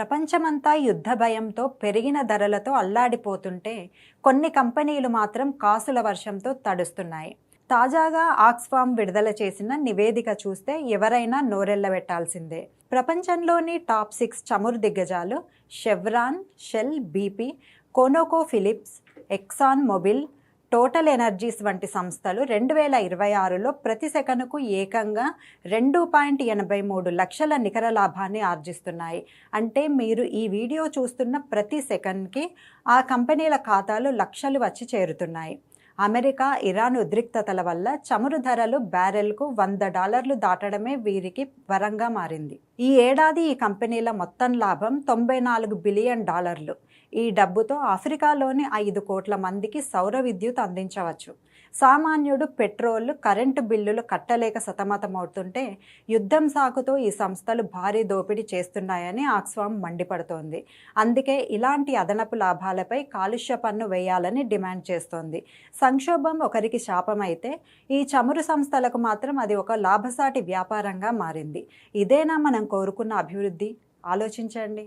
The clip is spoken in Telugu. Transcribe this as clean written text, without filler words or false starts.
ప్రపంచమంతా యుద్ధ భయంతో పెరిగిన ధరలతో అల్లాడిపోతుంటే కొన్ని కంపెనీలు మాత్రం కాసుల వర్షంతో తడుస్తున్నాయి. తాజాగా ఆక్స్ఫామ్ విడుదల చేసిన నివేదిక చూస్తే ఎవరైనా నోరెళ్లబెట్టాల్సిందే. ప్రపంచంలోని టాప్ 6 చమురు దిగ్గజాలు Chevron, Shell, BP, ConocoPhillips, ExxonMobil, TotalEnergies వంటి సంస్థలు 2026లో ప్రతి సెకనుకు ఏకంగా 2.83 లక్షల నికర లాభాన్ని ఆర్జిస్తున్నాయి. అంటే మీరు ఈ వీడియో చూస్తున్న ప్రతి సెకండ్కి ఆ కంపెనీల ఖాతాలు లక్షలు వచ్చి చేరుతున్నాయి. అమెరికా, ఇరాన్ ఉద్రిక్తతల వల్ల చమురు ధరలు బ్యారెల్కు $100 దాటడమే వీరికి వరంగా మారింది. ఈ ఏడాది ఈ కంపెనీల మొత్తం లాభం $94 బిలియన్. ఈ డబ్బుతో ఆఫ్రికాలోని 5 కోట్ల మందికి సౌర విద్యుత్ అందించవచ్చు. సామాన్యుడు పెట్రోల్, కరెంటు బిల్లులు కట్టలేక సతమతమవుతుంటే యుద్ధం సాకుతో ఈ సంస్థలు భారీ దోపిడీ చేస్తున్నాయని ఆక్స్ఫామ్ మండిపడుతోంది. అందుకే ఇలాంటి అదనపు లాభాలపై కాలుష్య పన్ను వేయాలని డిమాండ్ చేస్తోంది. సంక్షోభం ఒకరికి శాపమైతే ఈ చమురు సంస్థలకు మాత్రం అది ఒక లాభసాటి వ్యాపారంగా మారింది. ఇదేనా మనం కోరుకున్న అభివృద్ధి? ఆలోచించండి.